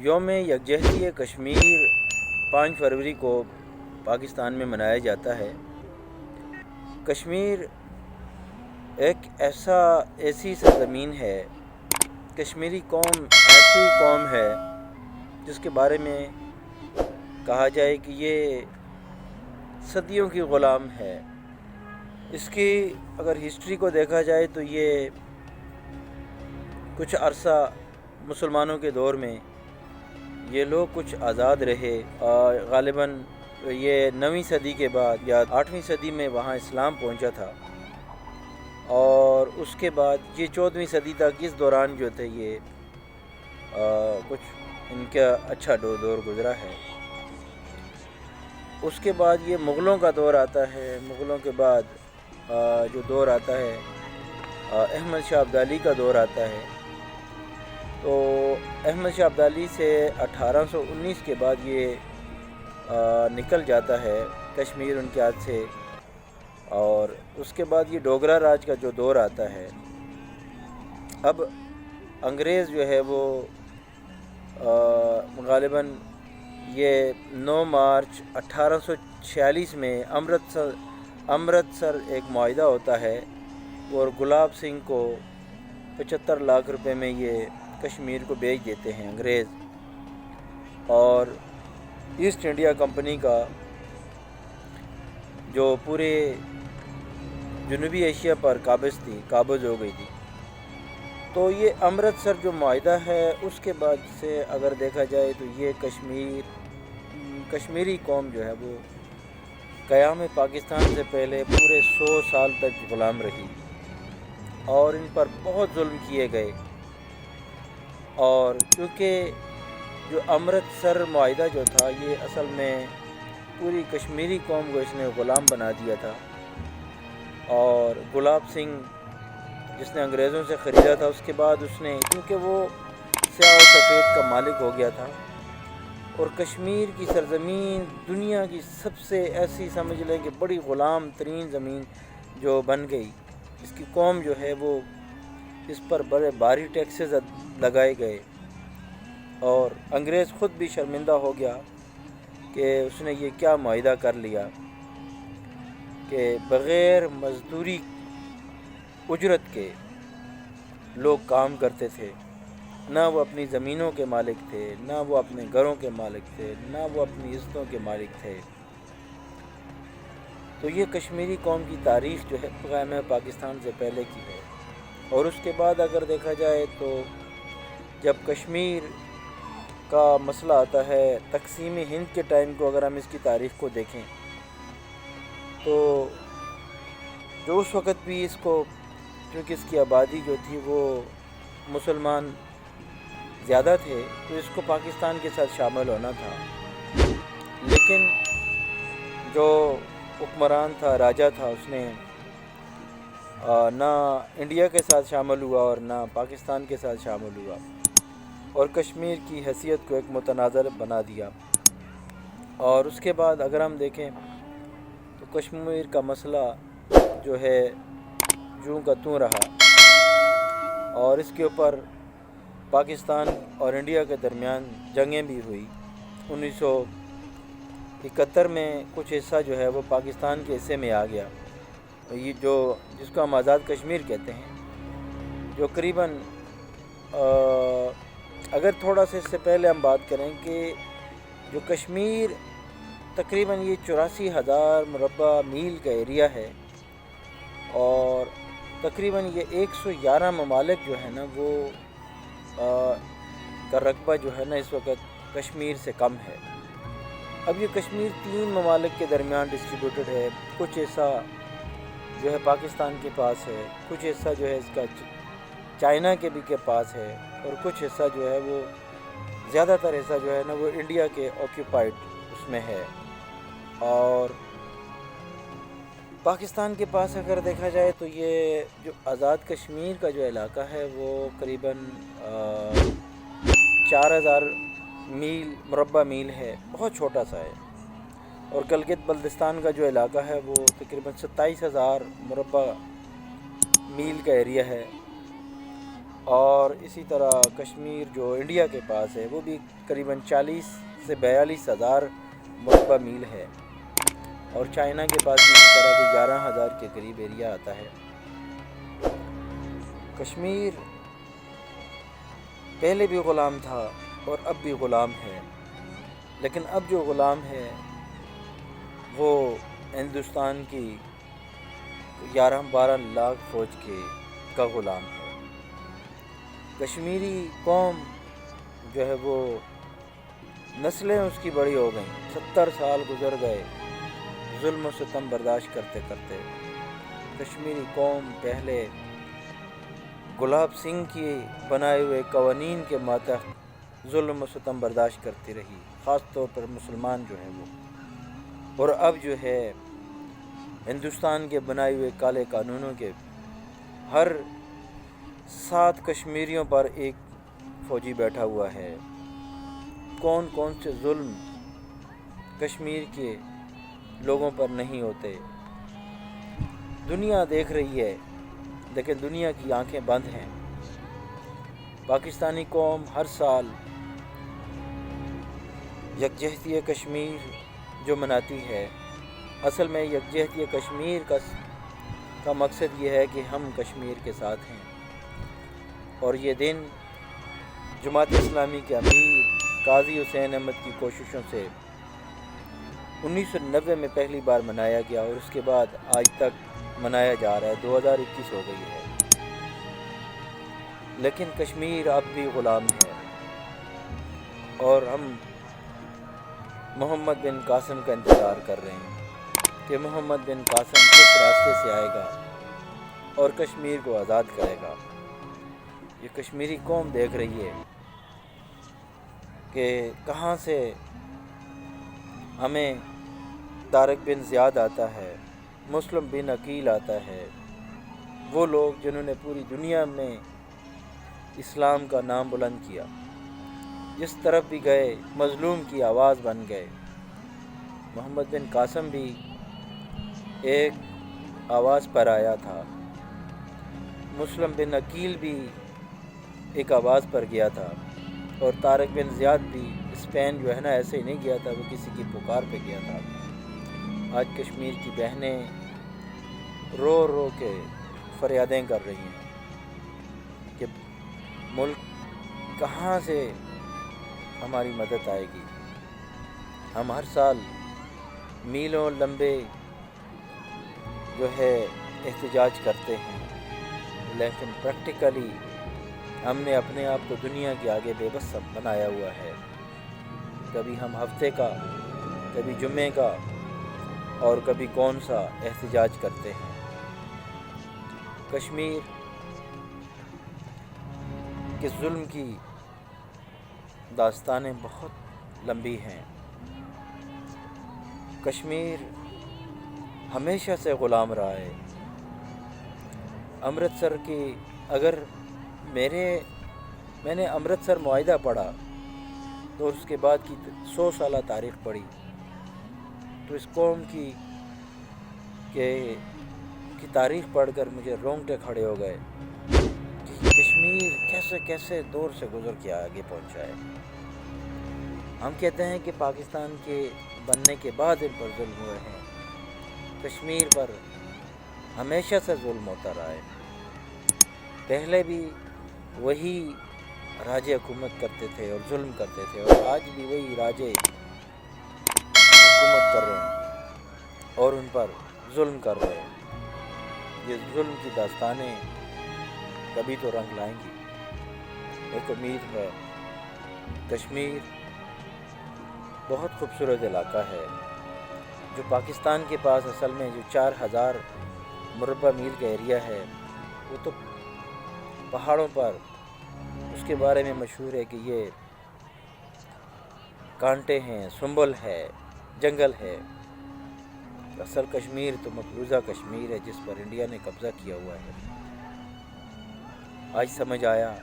یوم یکجہتی کشمیر 5 فروری کو پاکستان میں منایا جاتا ہے۔ کشمیر ایک ایسی سرزمین ہے، کشمیری قوم ایسی قوم ہے جس کے بارے میں کہا جائے کہ یہ صدیوں کی غلام ہے۔ اس کی اگر ہسٹری کو دیکھا جائے تو یہ کچھ عرصہ مسلمانوں کے دور میں یہ لوگ کچھ آزاد رہے، غالباً یہ 9ویں صدی کے بعد یا 8ویں صدی میں وہاں اسلام پہنچا تھا، اور اس کے بعد یہ 14ویں صدی تک اس دوران جو تھے یہ کچھ ان کا اچھا دور گزرا ہے۔ اس کے بعد یہ مغلوں کا دور آتا ہے۔ مغلوں کے بعد جو دور آتا ہے احمد شاہ ابدالی کا دور آتا ہے۔ تو احمد شاہ ابدالی سے 1819 کے بعد یہ نکل جاتا ہے کشمیر ان کے ہاتھ سے، اور اس کے بعد یہ ڈوگرا راج کا جو دور آتا ہے۔ اب انگریز جو ہے وہ غالباً یہ 9 مارچ 1846 میں امرتسر ایک معاہدہ ہوتا ہے، اور گلاب سنگھ کو 75 لاکھ روپے میں یہ کشمیر کو بیچ دیتے ہیں انگریز، اور ایسٹ انڈیا کمپنی کا جو پورے جنوبی ایشیا پر قابض ہو گئی تھی۔ تو یہ امرتسر جو معاہدہ ہے اس کے بعد سے اگر دیکھا جائے تو یہ کشمیری قوم جو ہے وہ قیام پاکستان سے پہلے پورے 100 سال تک غلام رہی، اور ان پر بہت ظلم کیے گئے۔ اور کیونکہ جو امرتسر معاہدہ جو تھا یہ اصل میں پوری کشمیری قوم کو اس نے غلام بنا دیا تھا، اور گلاب سنگھ جس نے انگریزوں سے خریدا تھا، اس کے بعد اس نے کیونکہ وہ سیاہ و سفید کا مالک ہو گیا تھا، اور کشمیر کی سرزمین دنیا کی سب سے ایسی سمجھ لیں کہ بڑی غلام ترین زمین جو بن گئی۔ اس کی قوم جو ہے وہ اس پر بڑے بھاری ٹیکسز لگائے گئے، اور انگریز خود بھی شرمندہ ہو گیا کہ اس نے یہ کیا معاہدہ کر لیا کہ بغیر مزدوری اجرت کے لوگ کام کرتے تھے، نہ وہ اپنی زمینوں کے مالک تھے، نہ وہ اپنے گھروں کے مالک تھے، نہ وہ اپنی عزتوں کے مالک تھے۔ تو یہ کشمیری قوم کی تاریخ جو ہے قیام پاکستان سے پہلے کی ہے۔ اور اس کے بعد اگر دیکھا جائے تو جب کشمیر کا مسئلہ آتا ہے تقسیم ہند کے ٹائم کو، اگر ہم اس کی تاریخ کو دیکھیں تو جو اس وقت بھی اس کو، کیونکہ اس کی آبادی جو تھی وہ مسلمان زیادہ تھے، تو اس کو پاکستان کے ساتھ شامل ہونا تھا، لیکن جو حکمران تھا، راجہ تھا، اس نے نہ انڈیا کے ساتھ شامل ہوا اور نہ پاکستان کے ساتھ شامل ہوا، اور کشمیر کی حیثیت کو ایک متنازع بنا دیا۔ اور اس کے بعد اگر ہم دیکھیں تو کشمیر کا مسئلہ جو ہے جوں کا توں رہا، اور اس کے اوپر پاکستان اور انڈیا کے درمیان جنگیں بھی ہوئی۔ 1971 میں کچھ حصہ جو ہے وہ پاکستان کے حصے میں آ گیا، یہ جس کو ہم آزاد کشمیر کہتے ہیں، جو قریباً اگر تھوڑا سا اس سے پہلے ہم بات کریں کہ جو کشمیر تقریباً یہ 84,000 مربع میل کا ایریا ہے، اور تقریباً یہ 111 ممالک جو ہے نا وہ کا رقبہ جو ہے نا اس وقت کشمیر سے کم ہے۔ اب یہ کشمیر 3 ممالک کے درمیان ڈسٹریبیوٹڈ ہے، کچھ حصہ جو ہے پاکستان کے پاس ہے، کچھ حصہ جو ہے اس کا چائنا کے بھی کے پاس ہے، اور کچھ حصہ جو ہے وہ زیادہ تر حصہ جو ہے نا وہ انڈیا کے آکیوپائڈ اس میں ہے۔ اور پاکستان کے پاس اگر دیکھا جائے تو یہ جو آزاد کشمیر کا جو علاقہ ہے وہ قریباً 4,000 مربع میل ہے، بہت چھوٹا سا ہے، اور گلگت بلتستان کا جو علاقہ ہے وہ تقریباً 27,000 مربع میل کا ایریا ہے۔ اور اسی طرح کشمیر جو انڈیا کے پاس ہے وہ بھی قریباً 40 سے 42 ہزار مربع میل ہے، اور چائنا کے پاس بھی اسی طرح بھی 11,000 کے قریب ایریا آتا ہے۔ کشمیر پہلے بھی غلام تھا اور اب بھی غلام ہے، لیکن اب جو غلام ہے وہ ہندوستان کی 11-12 لاکھ فوج کا غلام ہے۔ کشمیری قوم جو ہے وہ نسلیں اس کی بڑی ہو گئیں، 70 سال گزر گئے ظلم و ستم برداشت کرتے کرتے۔ کشمیری قوم پہلے گلاب سنگھ کی بنائے ہوئے قوانین کے ماتحت ظلم و ستم برداشت کرتی رہی، خاص طور پر مسلمان جو ہیں وہ، اور اب جو ہے ہندوستان کے بنائے ہوئے کالے قانونوں کے ہر 7 کشمیریوں پر ایک فوجی بیٹھا ہوا ہے۔ کون کون سے ظلم کشمیر کے لوگوں پر نہیں ہوتے، دنیا دیکھ رہی ہے، لیکن دنیا کی آنکھیں بند ہیں۔ پاکستانی قوم ہر سال یکجہتی کشمیر جو مناتی ہے، اصل میں یکجہتی کشمیر کا مقصد یہ ہے کہ ہم کشمیر کے ساتھ ہیں، اور یہ دن جماعت اسلامی کے امیر قاضی حسین احمد کی کوششوں سے 1990 میں پہلی بار منایا گیا، اور اس کے بعد آج تک منایا جا رہا ہے، 2021 ہو گئی ہے۔ لیکن کشمیر اب بھی غلام ہے، اور ہم محمد بن قاسم کا انتظار کر رہے ہیں کہ محمد بن قاسم کس راستے سے آئے گا اور کشمیر کو آزاد کرے گا۔ یہ کشمیری قوم دیکھ رہی ہے کہ کہاں سے ہمیں طارق بن زیاد آتا ہے، مسلم بن عقیل آتا ہے، وہ لوگ جنہوں نے پوری دنیا میں اسلام کا نام بلند کیا، جس طرف بھی گئے مظلوم کی آواز بن گئے۔ محمد بن قاسم بھی ایک آواز پر آیا تھا، مسلم بن عقیل بھی ایک آواز پر گیا تھا، اور طارق بن زیاد بھی اسپین جو ہے نا ایسے ہی نہیں گیا تھا، وہ کسی کی پکار پہ گیا تھا۔ آج کشمیر کی بہنیں رو رو کے فریادیں کر رہی ہیں کہ ملک کہاں سے ہماری مدد آئے گی۔ ہم ہر سال میلوں لمبے جو ہے احتجاج کرتے ہیں، لیکن پریکٹیکلی ہم نے اپنے آپ کو دنیا کے آگے بے بس بنایا ہوا ہے۔ کبھی ہم ہفتے کا، کبھی جمعے کا، اور کبھی کون سا احتجاج کرتے ہیں۔ کشمیر کے ظلم کی داستانیں بہت لمبی ہیں۔ کشمیر ہمیشہ سے غلام رہا ہے۔ امرتسر کی اگر میں نے امرتسر معاہدہ پڑھا تو اس کے بعد کی 100 سالہ تاریخ پڑھی، تو اس قوم کی تاریخ پڑھ کر مجھے رونگٹے کھڑے ہو گئے کہ کشمیر کیسے کیسے دور سے گزر کے آگے پہنچا ہے۔ ہم کہتے ہیں کہ پاکستان کے بننے کے بعد ان پر ظلم ہوئے ہیں، کشمیر پر ہمیشہ سے ظلم ہوتا رہا ہے۔ پہلے بھی وہی راجے حکومت کرتے تھے اور ظلم کرتے تھے، اور آج بھی وہی راجے حکومت کر رہے ہیں اور ان پر ظلم کر رہے ہیں۔ یہ ظلم کی داستانیں کبھی تو رنگ لائیں گی۔ ایک امید ہے۔ کشمیر بہت خوبصورت علاقہ ہے، جو پاکستان کے پاس اصل میں جو 4,000 مربع میل کا ایریا ہے، وہ تو پہاڑوں پر اس کے بارے میں مشہور ہے کہ یہ کانٹے ہیں، سنبل ہے، جنگل ہے۔ اصل کشمیر تو مقبوضہ کشمیر ہے جس پر انڈیا نے قبضہ کیا ہوا ہے۔ آج سمجھ آیا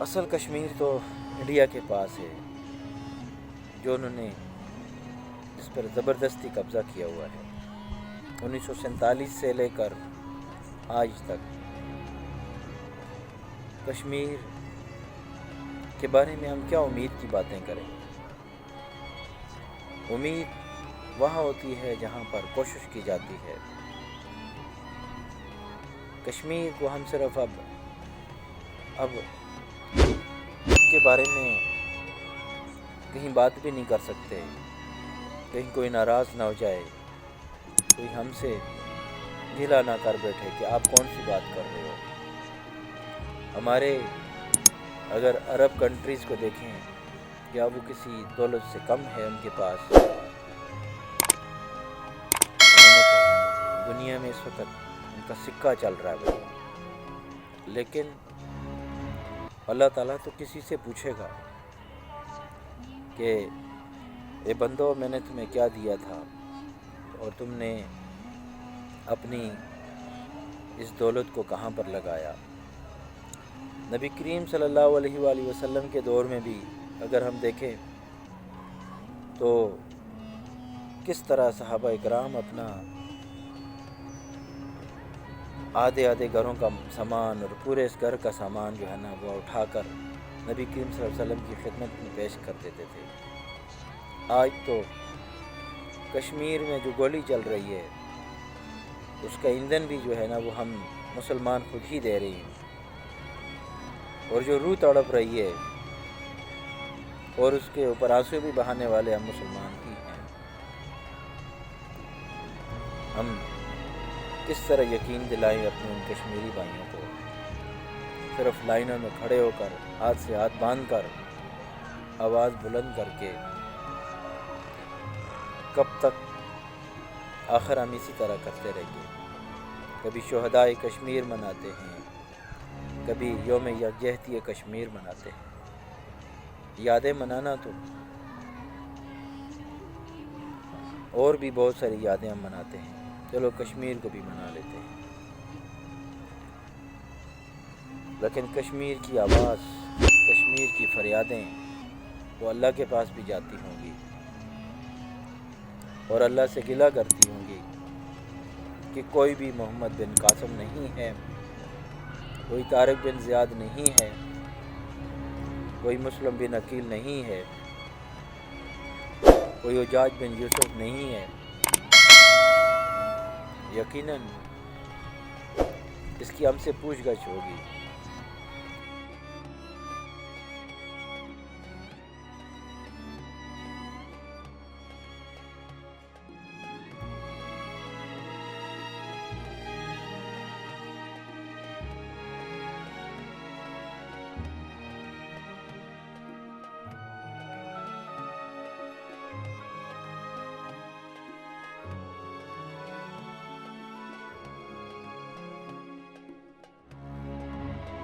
اصل کشمیر تو انڈیا کے پاس ہے، جو انہوں نے اس پر زبردستی قبضہ کیا ہوا ہے۔ 1947 سے لے کر آج تک کشمیر کے بارے میں ہم کیا امید کی باتیں کریں؟ امید وہاں ہوتی ہے جہاں پر کوشش کی جاتی ہے۔ کشمیر کو ہم صرف اب اس کے بارے میں کہیں بات بھی نہیں کر سکتے، کہیں کوئی ناراض نہ ہو جائے، کوئی ہم سے گلا نہ کر بیٹھے کہ آپ کون سی بات کر رہے ہو۔ ہمارے اگر عرب کنٹریز کو دیکھیں، کیا وہ کسی دولت سے کم ہے ان کے پاس؟ دنیا میں اس وقت ان کا سکہ چل رہا ہے بھائی، لیکن اللہ تعالیٰ تو کسی سے پوچھے گا کہ اے بندو میں نے تمہیں کیا دیا تھا اور تم نے اپنی اس دولت کو کہاں پر لگایا۔ نبی کریم صلی اللہ علیہ وآلہ وسلم کے دور میں بھی اگر ہم دیکھیں تو کس طرح صحابہ اکرام اپنا آدھے گھروں کا سامان اور پورے اس گھر کا سامان جو ہے نا وہ اٹھا کر نبی کریم صلی اللہ علیہ وسلم کی خدمت میں پیش کر دیتے تھے۔ آج تو کشمیر میں جو گولی چل رہی ہے اس کا ایندھن بھی جو ہے نا وہ ہم مسلمان خود ہی دے رہے ہیں، اور جو روح تڑپ رہی ہے اور اس کے اوپر آنسو بھی بہانے والے ہم مسلمان ہی ہیں۔ ہم کس طرح یقین دلائیں اپنے ان کشمیری بھائیوں کو؟ صرف لائنوں میں کھڑے ہو کر، ہاتھ سے ہاتھ باندھ کر، آواز بلند کر کے کب تک آخر ہم اسی طرح کرتے رہیں گے؟ کبھی شہدائے کشمیر مناتے ہیں، کبھی یوم یکجہتی کشمیر مناتے ہیں۔ یادیں منانا تو اور بھی بہت ساری یادیں ہم مناتے ہیں، چلو کشمیر کو بھی منا لیتے ہیں، لیکن کشمیر کی آواز، کشمیر کی فریادیں وہ اللہ کے پاس بھی جاتی ہوں گی اور اللہ سے گلہ کرتی ہوں گی کہ کوئی بھی محمد بن قاسم نہیں ہے، کوئی طارق بن زیاد نہیں ہے، کوئی مسلم بن عقیل نہیں ہے، کوئی حجاج بن یوسف نہیں ہے۔ یقیناً اس کی ہم سے پوچھ گچھ ہوگی